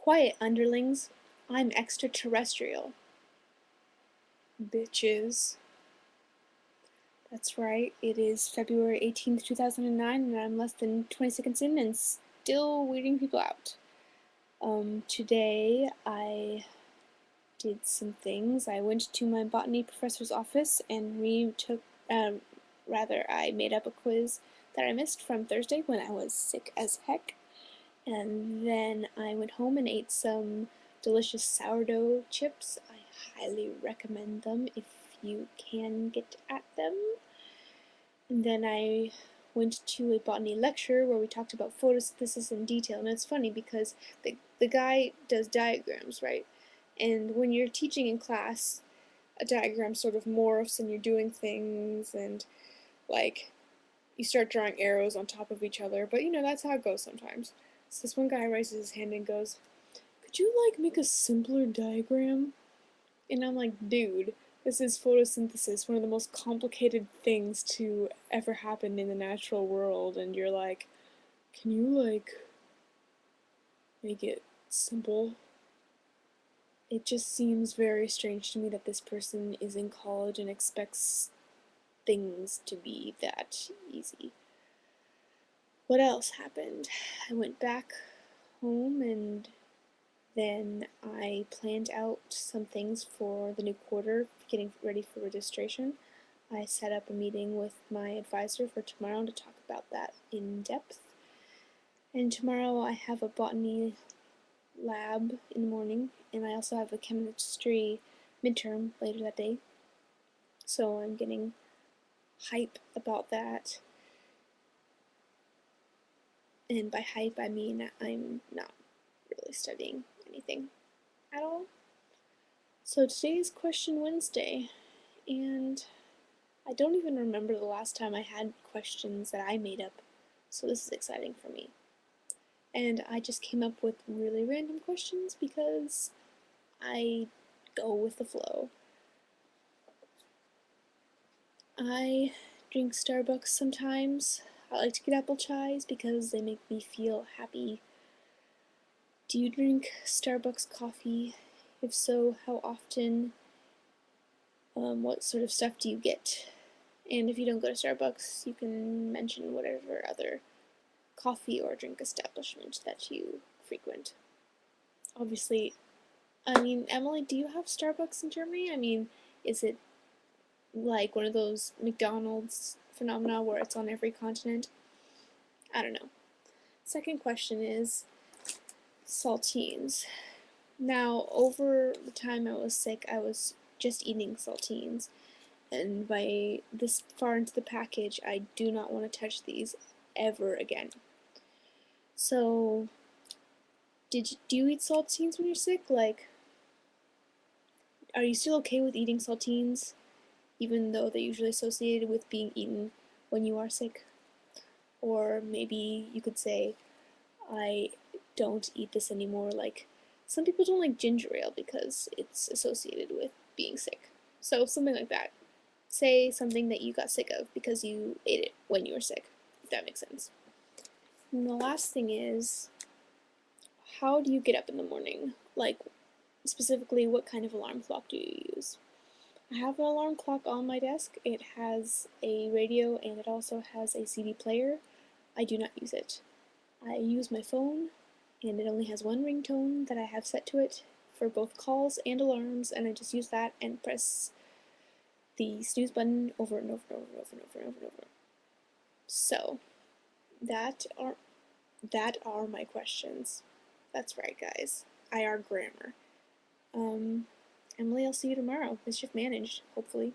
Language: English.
Quiet, underlings. I'm extraterrestrial. Bitches. That's right, it is February 18th, 2009, and I'm less than 20 seconds in and still weirding people out. Today I did some things. I went to my botany professor's office and I made up a quiz that I missed from Thursday when I was sick as heck. And then I went home and ate some delicious sourdough chips. I highly recommend them if you can get at them. And then I went to a botany lecture where we talked about photosynthesis in detail. And it's funny because the guy does diagrams, right? And when you're teaching in class, a diagram sort of morphs and you're doing things and like you start drawing arrows on top of each other, but that's how it goes sometimes. So this one guy raises his hand and goes, "Could you like make a simpler diagram?" And I'm like, "Dude, this is photosynthesis, one of the most complicated things to ever happen in the natural world, and you're like, can you like make it simple?" It just seems very strange to me that this person is in college and expects things to be that easy. What else happened? I went back home and then I planned out some things for the new quarter, getting ready for registration. I set up a meeting with my advisor for tomorrow to talk about that in depth. And tomorrow I have a botany lab in the morning, and I also have a chemistry midterm later that day. So I'm getting hype about that. And by hype, I mean I'm not really studying anything at all. So today is Question Wednesday, and I don't even remember the last time I had questions that I made up, so this is exciting for me. And I just came up with really random questions because I go with the flow. I drink Starbucks sometimes. I like to get apple chais because they make me feel happy. Do you drink Starbucks coffee? If so, how often? What sort of stuff do you get? And if you don't go to Starbucks, you can mention whatever other coffee or drink establishment that you frequent. Obviously, Emily, do you have Starbucks in Germany? Is it like one of those McDonald's phenomena where it's on every continent? I don't know. Second question is saltines. Now, over the time I was sick, I was just eating saltines, and by this far into the package, I do not want to touch these ever again. So, do you eat saltines when you're sick? Like, are you still okay with eating saltines, even though they're usually associated with being eaten when you are sick? Or maybe you could say, I don't eat this anymore. Like, some people don't like ginger ale because it's associated with being sick. So, something like that. Say something that you got sick of because you ate it when you were sick, if that makes sense. And the last thing is, how do you get up in the morning? Like, specifically, what kind of alarm clock do you use? I have an alarm clock on my desk. It has a radio and it also has a CD player. I do not use it. I use my phone, and it only has one ringtone that I have set to it for both calls and alarms, and I just use that and press the snooze button over and over and over and over and over and over and over. So, that are my questions. That's right, guys. IR grammar. Emily, I'll see you tomorrow. Mischief managed, hopefully.